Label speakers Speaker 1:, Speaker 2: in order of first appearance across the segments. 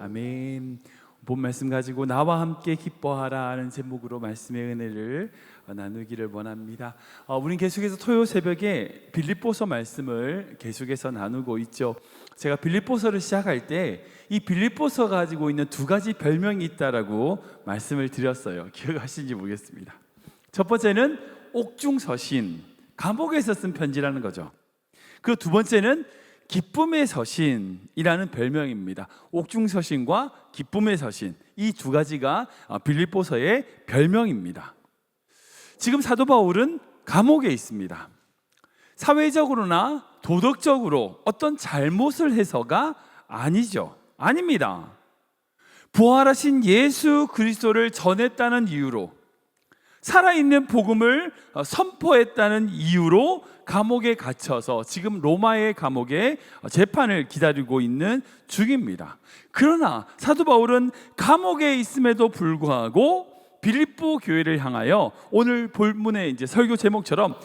Speaker 1: 아멘. 본 말씀 가지고 나와 함께 기뻐하라 하는 제목으로 말씀의 은혜를 나누기를 원합니다. 우린 계속해서 토요 새벽에 빌립보서 말씀을 계속해서 나누고 있죠. 제가 빌립보서를 시작할 때 이 빌립보서 가지고 있는 두 가지 별명이 있다라고 말씀을 드렸어요. 기억하시는지 모르겠습니다. 첫 번째는 옥중서신, 감옥에서 쓴 편지라는 거죠. 그리고 두 번째는 기쁨의 서신이라는 별명입니다. 옥중서신과 기쁨의 서신, 이 두 가지가 빌립보서의 별명입니다. 지금 사도 바울은 감옥에 있습니다. 사회적으로나 도덕적으로 어떤 잘못을 해서가 아니죠. 아닙니다. 부활하신 예수 그리스도를 전했다는 이유로, 살아있는 복음을 선포했다는 이유로 감옥에 갇혀서 지금 로마의 감옥에 재판을 기다리고 있는 중입니다. 그러나 사도 바울은 감옥에 있음에도 불구하고 빌립보 교회를 향하여 오늘 본문의 이제 설교 제목처럼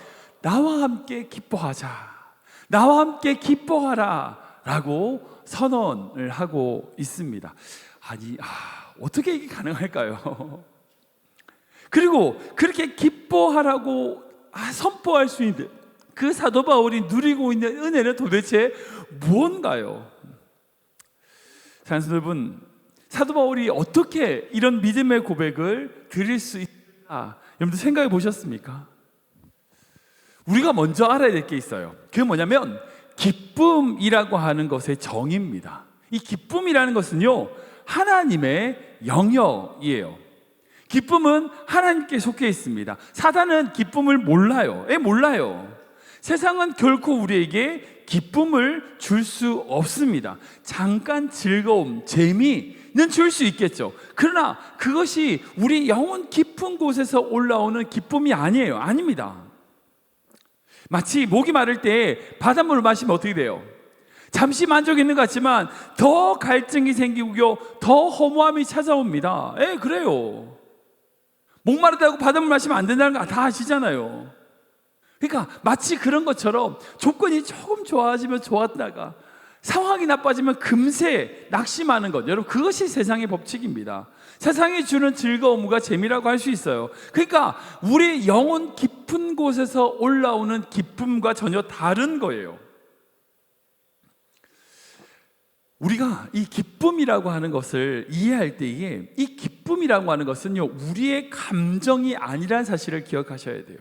Speaker 1: 나와 함께 기뻐하자, 나와 함께 기뻐하라 라고 선언을 하고 있습니다. 아니, 어떻게 이게 가능할까요? 그리고 그렇게 기뻐하라고 선포할 수 있는 그 사도 바울이 누리고 있는 은혜는 도대체 무언가요? 사랑하는 여러분, 사도 바울이 어떻게 이런 믿음의 고백을 드릴 수 있을까? 여러분들 생각해 보셨습니까? 우리가 먼저 알아야 될 게 있어요. 그게 뭐냐면 기쁨이라고 하는 것의 정의입니다. 이 기쁨이라는 것은요, 하나님의 영역이에요. 기쁨은 하나님께 속해 있습니다. 사단은 기쁨을 몰라요. 몰라요. 세상은 결코 우리에게 기쁨을 줄 수 없습니다. 잠깐 즐거움, 재미는 줄 수 있겠죠. 그러나 그것이 우리 영혼 깊은 곳에서 올라오는 기쁨이 아니에요. 아닙니다. 마치 목이 마를 때 바닷물을 마시면 어떻게 돼요? 잠시 만족이 있는 것 같지만 더 갈증이 생기고 더 허무함이 찾아옵니다. 그래요. 목마르다고 바닷물 마시면 안 된다는 거 다 아시잖아요. 그러니까 마치 그런 것처럼 조건이 조금 좋아지면 좋았다가 상황이 나빠지면 금세 낙심하는 것, 여러분, 그것이 세상의 법칙입니다. 세상이 주는 즐거움과 재미라고 할 수 있어요. 그러니까 우리 영혼 깊은 곳에서 올라오는 기쁨과 전혀 다른 거예요. 우리가 이 기쁨이라고 하는 것을 이해할 때에 이 기쁨이라고 하는 것은요, 우리의 감정이 아니라는 사실을 기억하셔야 돼요.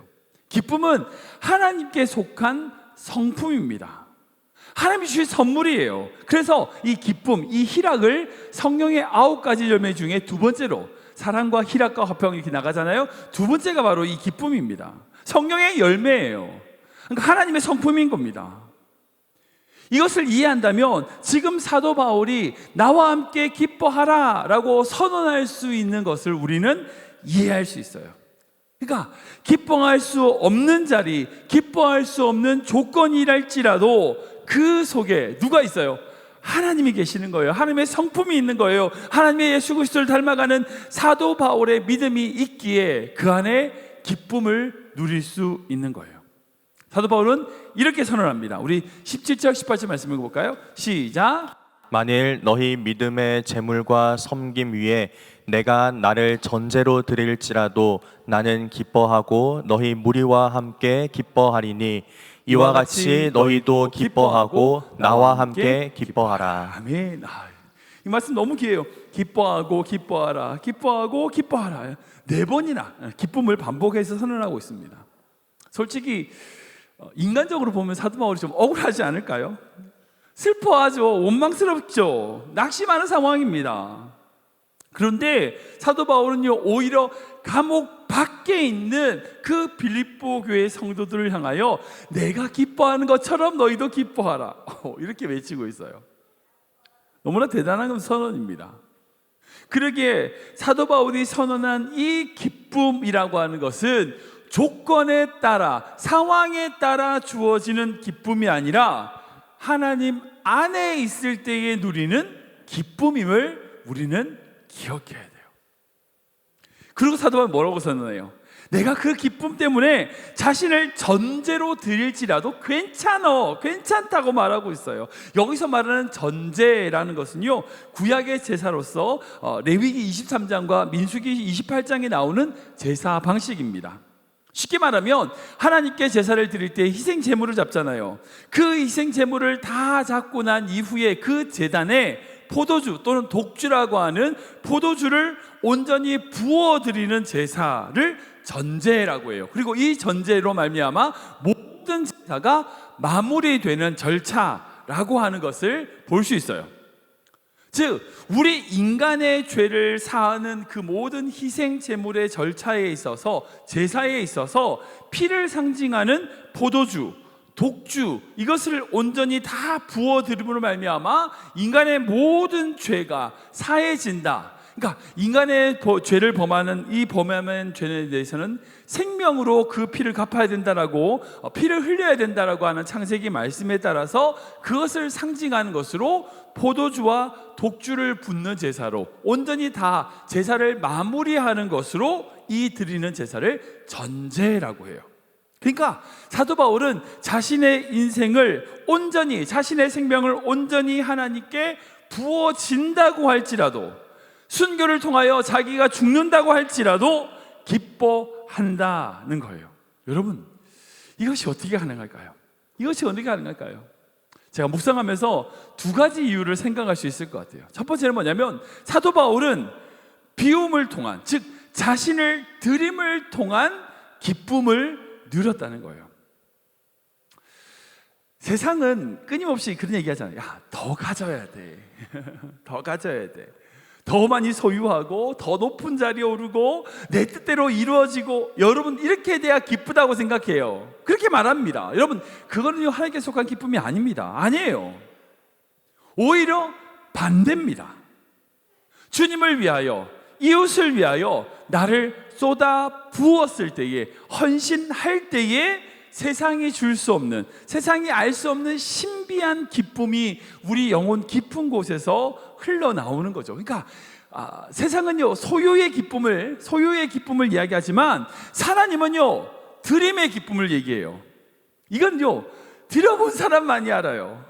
Speaker 1: 기쁨은 하나님께 속한 성품입니다. 하나님이 주신 선물이에요. 그래서 이 기쁨, 이 희락을 성령의 9가지 열매 중에 두 번째로, 사랑과 희락과 화평이 이렇게 나가잖아요. 두 번째가 바로 이 기쁨입니다. 성령의 열매예요. 그러니까 하나님의 성품인 겁니다. 이것을 이해한다면 지금 사도 바울이 나와 함께 기뻐하라 라고 선언할 수 있는 것을 우리는 이해할 수 있어요. 그러니까 기뻐할 수 없는 자리, 기뻐할 수 없는 조건이랄지라도 그 속에 누가 있어요? 하나님이 계시는 거예요. 하나님의 성품이 있는 거예요. 하나님의 예수 그리스도를 닮아가는 사도 바울의 믿음이 있기에 그 안에 기쁨을 누릴 수 있는 거예요. 사도 바울은 이렇게 선언합니다. 우리 17절 18절 말씀 읽어볼까요? 시작.
Speaker 2: 만일 너희 믿음의 재물과 섬김 위에 내가 나를 전제로 드릴지라도 나는 기뻐하고 너희 무리와 함께 기뻐하리니 이와 같이 너희도 기뻐하고 나와 함께 기뻐하라.
Speaker 1: 아멘. 이 말씀 너무 귀해요. 기뻐하고 기뻐하라, 기뻐하고 기뻐하라. 4번이나 기쁨을 반복해서 선언하고 있습니다. 솔직히 인간적으로 보면 사도 바울이 좀 억울하지 않을까요? 슬퍼하죠. 원망스럽죠. 낙심하는 상황입니다. 그런데 사도 바울은요, 오히려 감옥 밖에 있는 그 빌립보 교회 성도들을 향하여 내가 기뻐하는 것처럼 너희도 기뻐하라, 이렇게 외치고 있어요. 너무나 대단한 선언입니다. 그러기에 사도 바울이 선언한 이 기쁨이라고 하는 것은 조건에 따라, 상황에 따라 주어지는 기쁨이 아니라 하나님 안에 있을 때에 누리는 기쁨임을 우리는 기억해야 돼요. 그리고 사도 바울은 뭐라고 선언해요? 내가 그 기쁨 때문에 자신을 전제로 드릴지라도 괜찮다고 말하고 있어요. 여기서 말하는 전제라는 것은요, 구약의 제사로서 레위기 23장과 민수기 28장에 나오는 제사 방식입니다. 쉽게 말하면 하나님께 제사를 드릴 때 희생 제물을 잡잖아요. 그 희생 제물을 다 잡고 난 이후에 그 제단에 포도주 또는 독주라고 하는 포도주를 온전히 부어드리는 제사를 전제라고 해요. 그리고 이 전제로 말미암아 모든 제사가 마무리되는 절차라고 하는 것을 볼 수 있어요. 즉 우리 인간의 죄를 사하는 그 모든 희생 제물의 절차에 있어서, 제사에 있어서 피를 상징하는 포도주, 독주, 이것을 온전히 다 부어드림으로 말미암아 인간의 모든 죄가 사해진다. 그러니까 인간의 죄를 범하는 이 범하는 죄에 대해서는 생명으로 그 피를 갚아야 된다라고, 피를 흘려야 된다라고 하는 창세기 말씀에 따라서 그것을 상징하는 것으로 포도주와 독주를 붓는 제사로 온전히 다 제사를 마무리하는 것으로 이 드리는 제사를 전제라고 해요. 그러니까 사도 바울은 자신의 인생을 온전히, 자신의 생명을 온전히 하나님께 부어진다고 할지라도, 순교를 통하여 자기가 죽는다고 할지라도 기뻐한다는 거예요. 여러분, 이것이 어떻게 가능할까요? 제가 묵상하면서 두 가지 이유를 생각할 수 있을 것 같아요. 첫 번째는 뭐냐면, 사도 바울은 비움을 통한, 즉 자신을 드림을 통한 기쁨을 누렸다는 거예요. 세상은 끊임없이 그런 얘기 하잖아요. 야, 더 가져야 돼. 더 가져야 돼. 더 많이 소유하고 더 높은 자리에 오르고 내 뜻대로 이루어지고, 여러분 이렇게 돼야 기쁘다고 생각해요. 그렇게 말합니다. 여러분, 그거는요 하나님께 속한 기쁨이 아닙니다. 아니에요. 오히려 반대입니다. 주님을 위하여, 이웃을 위하여 나를 쏟아 부었을 때에, 헌신할 때에 세상이 줄 수 없는, 세상이 알 수 없는 신비한 기쁨이 우리 영혼 깊은 곳에서 흘러나오는 거죠. 그러니까 세상은요 소유의 기쁨을 이야기하지만, 하나님은요 드림의 기쁨을 얘기해요. 이건요 드려본 사람만이 알아요.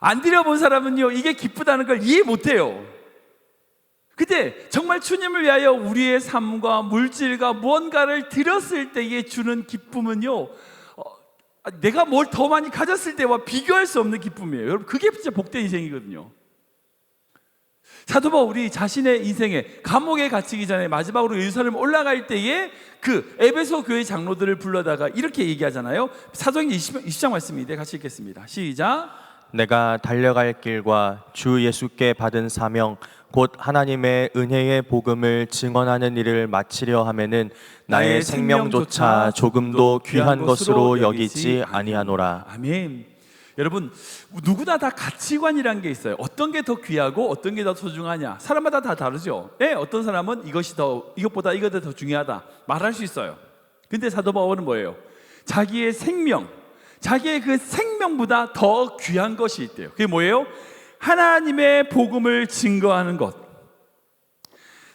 Speaker 1: 안 드려본 사람은요 이게 기쁘다는 걸 이해 못해요. 근데 정말 주님을 위하여 우리의 삶과 물질과 무언가를 드렸을 때에 주는 기쁨은요, 내가 뭘 더 많이 가졌을 때와 비교할 수 없는 기쁨이에요. 여러분, 그게 진짜 복된 인생이거든요. 사도 바울이 자신의 인생에 감옥에 갇히기 전에 마지막으로 예루살렘 올라갈 때에 그 에베소 교회 장로들을 불러다가 이렇게 얘기하잖아요. 사도행전 20장 말씀인데 같이 읽겠습니다. 시작.
Speaker 2: 내가 달려갈 길과 주 예수께 받은 사명 곧 하나님의 은혜의 복음을 증언하는 일을 마치려 하면은 나의 생명조차 조금도 귀한 것으로 여기지 아니하노라.
Speaker 1: 아멘. 여러분, 누구나 다 가치관이라는 게 있어요. 어떤 게 더 귀하고 어떤 게 더 소중하냐, 사람마다 다 다르죠. 어떤 사람은 이것보다 이것이 더 중요하다 말할 수 있어요. 근데 사도 바울은 뭐예요? 자기의 생명, 자기의 그 생명보다 더 귀한 것이 있대요. 그게 뭐예요? 하나님의 복음을 증거하는 것,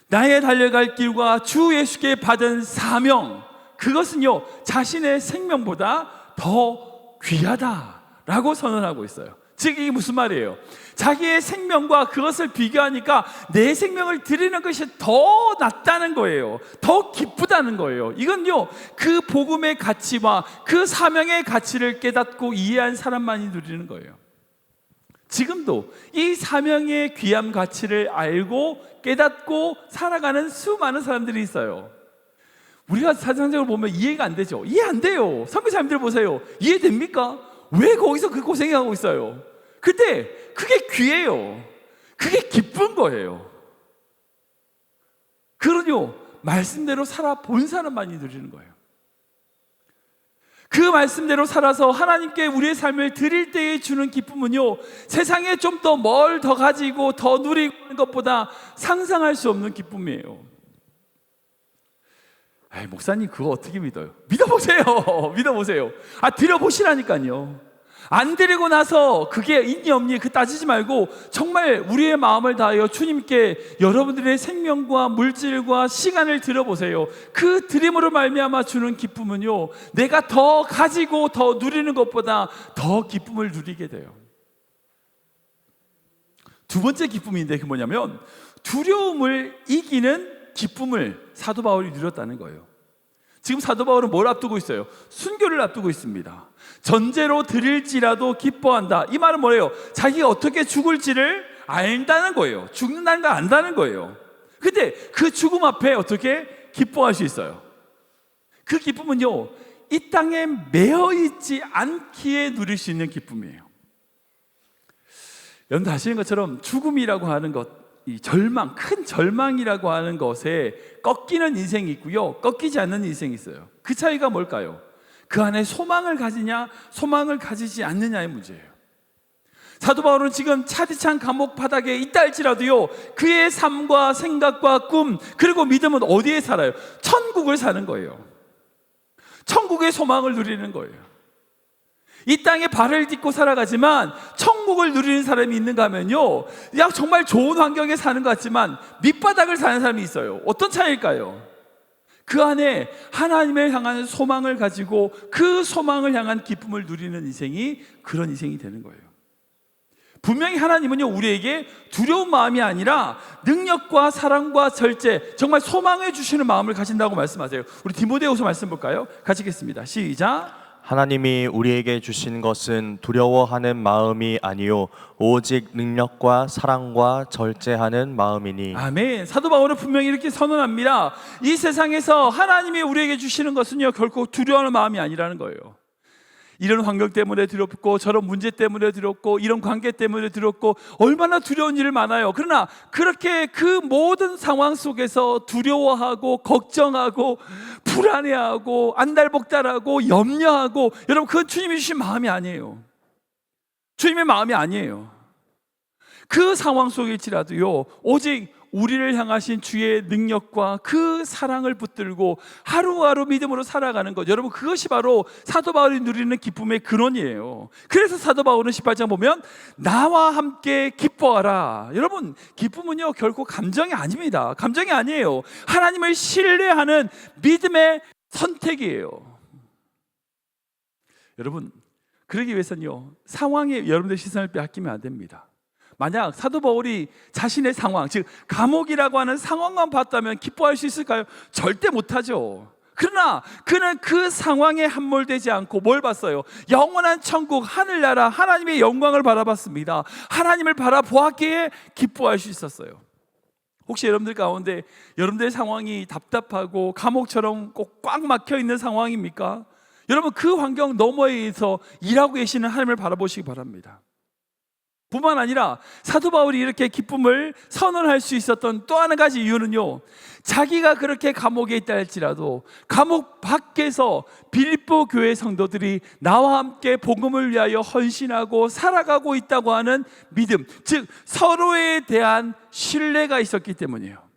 Speaker 1: 나의 달려갈 길과 주 예수께 받은 사명, 그것은요 자신의 생명보다 더 귀하다라고 선언하고 있어요. 즉 이게 무슨 말이에요? 자기의 생명과 그것을 비교하니까 내 생명을 드리는 것이 더 낫다는 거예요. 더 기쁘다는 거예요. 이건요 그 복음의 가치와 그 사명의 가치를 깨닫고 이해한 사람만이 누리는 거예요. 지금도 이 사명의 귀함 가치를 알고 깨닫고 살아가는 수많은 사람들이 있어요. 우리가 사상적으로 보면 이해가 안 되죠. 이해 안 돼요. 선교사님들 보세요. 이해됩니까? 왜 거기서 그 고생하고 있어요? 근데 그게 귀해요. 그게 기쁜 거예요. 그러뇨 말씀대로 살아본 사람만이 누리는 거예요. 그 말씀대로 살아서 하나님께 우리의 삶을 드릴 때에 주는 기쁨은요 세상에 좀 더 뭘 더 가지고 더 누리고 하는 것보다 상상할 수 없는 기쁨이에요. 목사님 그거 어떻게 믿어요? 믿어보세요. 믿어보세요. 드려보시라니까요. 안 드리고 나서 그게 있니 없니 그 따지지 말고 정말 우리의 마음을 다하여 주님께 여러분들의 생명과 물질과 시간을 드려보세요. 그 드림으로 말미암아 주는 기쁨은요, 내가 더 가지고 더 누리는 것보다 더 기쁨을 누리게 돼요. 두 번째 기쁨인데 그게 뭐냐면 두려움을 이기는 기쁨을 사도 바울이 누렸다는 거예요. 지금 사도 바울은 뭘 앞두고 있어요? 순교를 앞두고 있습니다. 전제로 드릴지라도 기뻐한다. 이 말은 뭐예요? 자기가 어떻게 죽을지를 안다는 거예요. 죽는다는 걸 안다는 거예요. 근데 그 죽음 앞에 어떻게 기뻐할 수 있어요? 그 기쁨은요, 이 땅에 매여 있지 않기에 누릴 수 있는 기쁨이에요. 여러분 아시는 것처럼 죽음이라고 하는 것, 이 절망, 큰 절망이라고 하는 것에 꺾이는 인생이 있고요, 꺾이지 않는 인생이 있어요. 그 차이가 뭘까요? 그 안에 소망을 가지냐, 소망을 가지지 않느냐의 문제예요. 사도 바울은 지금 차디찬 감옥 바닥에 있다 할지라도요, 그의 삶과 생각과 꿈 그리고 믿음은 어디에 살아요? 천국을 사는 거예요. 천국의 소망을 누리는 거예요. 이 땅에 발을 딛고 살아가지만 천국을 누리는 사람이 있는가 하면요, 야 정말 좋은 환경에 사는 것 같지만 밑바닥을 사는 사람이 있어요. 어떤 차이일까요? 그 안에 하나님을 향한 소망을 가지고 그 소망을 향한 기쁨을 누리는 인생이 그런 인생이 되는 거예요. 분명히 하나님은요, 우리에게 두려운 마음이 아니라 능력과 사랑과 절제, 정말 소망해 주시는 마음을 가진다고 말씀하세요. 우리 디모데후서 말씀 볼까요? 같이 읽겠습니다. 시작.
Speaker 2: 하나님이 우리에게 주신 것은 두려워하는 마음이 아니요 오직 능력과 사랑과 절제하는 마음이니.
Speaker 1: 아멘. 사도 바울은 분명히 이렇게 선언합니다. 이 세상에서 하나님이 우리에게 주시는 것은요, 결코 두려워하는 마음이 아니라는 거예요. 이런 환경 때문에 두렵고 저런 문제 때문에 두렵고 이런 관계 때문에 두렵고 얼마나 두려운 일이 많아요. 그러나 그렇게 그 모든 상황 속에서 두려워하고 걱정하고 불안해하고 안달복달하고 염려하고, 여러분 그건 주님이 주신 마음이 아니에요. 주님의 마음이 아니에요. 그 상황 속일지라도요, 오직 우리를 향하신 주의 능력과 그 사랑을 붙들고 하루하루 믿음으로 살아가는 것, 여러분 그것이 바로 사도 바울이 누리는 기쁨의 근원이에요. 그래서 사도 바울은 18장 보면 나와 함께 기뻐하라. 여러분 기쁨은요 결코 감정이 아닙니다. 감정이 아니에요. 하나님을 신뢰하는 믿음의 선택이에요. 여러분 그러기 위해서는요, 상황에 여러분들 시선을 빼앗기면 안 됩니다. 만약 사도 바울이 자신의 상황, 즉 감옥이라고 하는 상황만 봤다면 기뻐할 수 있을까요? 절대 못하죠. 그러나 그는 그 상황에 함몰되지 않고 뭘 봤어요? 영원한 천국, 하늘나라, 하나님의 영광을 바라봤습니다. 하나님을 바라보았기에 기뻐할 수 있었어요. 혹시 여러분들 가운데 여러분들의 상황이 답답하고 감옥처럼 꼭 꽉 막혀 있는 상황입니까? 여러분 그 환경 너머에서 일하고 계시는 하나님을 바라보시기 바랍니다. 뿐만 아니라 사도 바울이 이렇게 기쁨을 선언할 수 있었던 또 한 가지 이유는요, 자기가 그렇게 감옥에 있다 할지라도 감옥 밖에서 빌립보 교회 성도들이 나와 함께 복음을 위하여 헌신하고 살아가고 있다고 하는 믿음, 즉 서로에 대한 신뢰가 있었기 때문이에요.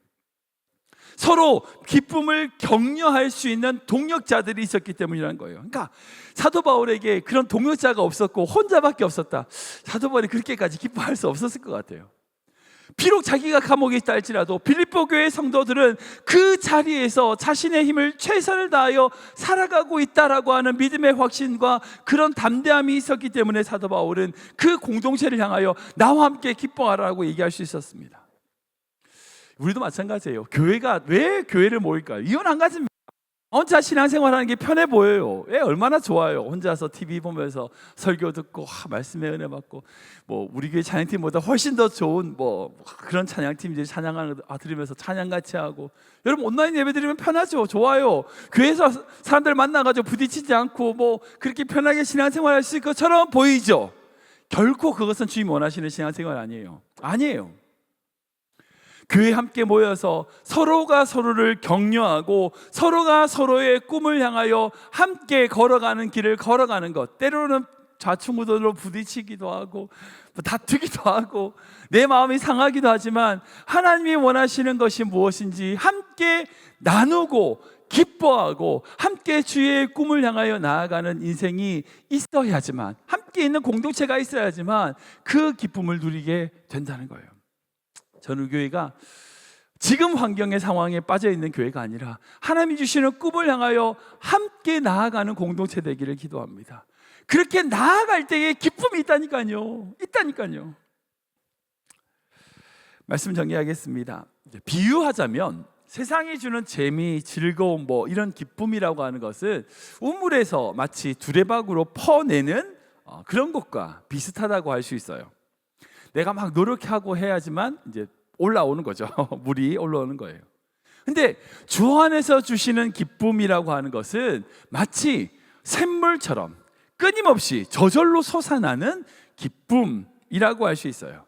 Speaker 1: 서로 기쁨을 격려할 수 있는 동역자들이 있었기 때문이라는 거예요. 그러니까 사도 바울에게 그런 동역자가 없었고 혼자밖에 없었다. 사도 바울이 그렇게까지 기뻐할 수 없었을 것 같아요. 비록 자기가 감옥에 있다 할지라도 빌립보 교회 성도들은 그 자리에서 자신의 힘을 최선을 다하여 살아가고 있다라고 하는 믿음의 확신과 그런 담대함이 있었기 때문에 사도 바울은 그 공동체를 향하여 나와 함께 기뻐하라고 얘기할 수 있었습니다. 우리도 마찬가지예요. 교회가 왜 교회를 모일까요? 이건 한 가지입니다. 혼자 신앙생활하는 게 편해 보여요. 왜? 얼마나 좋아요. 혼자서 TV 보면서 설교 듣고 말씀의 은혜 받고, 뭐 우리 교회 찬양팀보다 훨씬 더 좋은 뭐 그런 찬양팀들이 찬양하는 거 들으면서 찬양 같이 하고, 여러분 온라인 예배 드리면 편하죠. 좋아요. 교회에서 사람들 만나가지고 부딪히지 않고 뭐 그렇게 편하게 신앙생활할 수 있을 것처럼 보이죠. 결코 그것은 주님이 원하시는 신앙생활 아니에요. 아니에요. 교회에 함께 모여서 서로가 서로를 격려하고 서로가 서로의 꿈을 향하여 함께 걸어가는 길을 걸어가는 것, 때로는 좌충우돌로 부딪히기도 하고 다투기도 하고 내 마음이 상하기도 하지만 하나님이 원하시는 것이 무엇인지 함께 나누고 기뻐하고 함께 주의 꿈을 향하여 나아가는 인생이 있어야지만, 함께 함께 있는 공동체가 있어야지만 그 기쁨을 누리게 된다는 거예요. 저는 교회가 지금 환경의 상황에 빠져 있는 교회가 아니라 하나님이 주시는 꿈을 향하여 함께 나아가는 공동체 되기를 기도합니다. 그렇게 나아갈 때에 기쁨이 있다니까요. 말씀 정리하겠습니다. 비유하자면 세상이 주는 재미, 즐거움, 이런 기쁨이라고 하는 것은 우물에서 마치 두레박으로 퍼내는 그런 것과 비슷하다고 할 수 있어요. 내가 막 노력하고 해야지만 이제 올라오는 거죠. 물이 올라오는 거예요. 근데 주 안에서 주시는 기쁨이라고 하는 것은 마치 샘물처럼 끊임없이 저절로 솟아나는 기쁨이라고 할 수 있어요.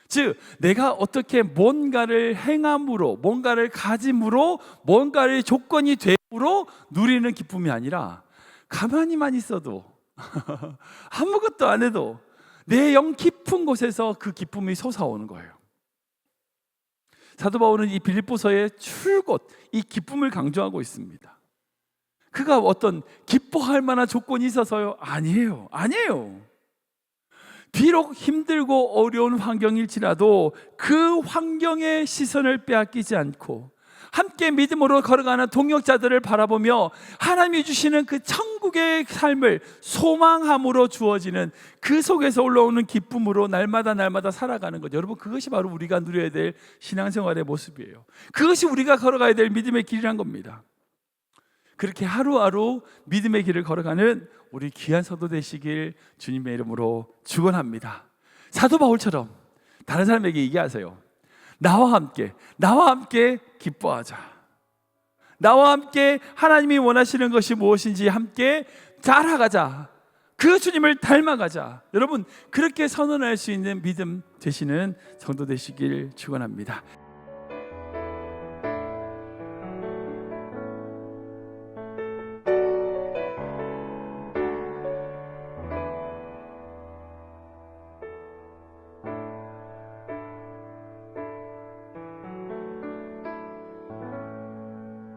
Speaker 1: 즉 내가 어떻게 뭔가를 행함으로, 뭔가를 가짐으로, 뭔가를 조건이 됨으로 누리는 기쁨이 아니라 가만히만 있어도 아무것도 안 해도 내 영 깊은 곳에서 그 기쁨이 솟아오는 거예요. 사도 바울은 이 빌립보서의 출곳, 이 기쁨을 강조하고 있습니다. 그가 어떤 기뻐할 만한 조건이 있어서요? 아니에요. 비록 힘들고 어려운 환경일지라도 그 환경의 시선을 빼앗기지 않고 함께 믿음으로 걸어가는 동역자들을 바라보며 하나님이 주시는 그 천국의 삶을 소망함으로 주어지는 그 속에서 올라오는 기쁨으로 날마다 살아가는 거죠. 여러분, 그것이 바로 우리가 누려야 될 신앙생활의 모습이에요. 그것이 우리가 걸어가야 될 믿음의 길이란 겁니다. 그렇게 하루하루 믿음의 길을 걸어가는 우리 귀한 성도 되시길 주님의 이름으로 축원합니다. 사도 바울처럼 다른 사람에게 얘기하세요. 나와 함께 기뻐하자. 나와 함께 하나님이 원하시는 것이 무엇인지 함께 따라가자. 그 주님을 닮아가자. 여러분, 그렇게 선언할 수 있는 믿음 되시는 성도 되시길 축원합니다.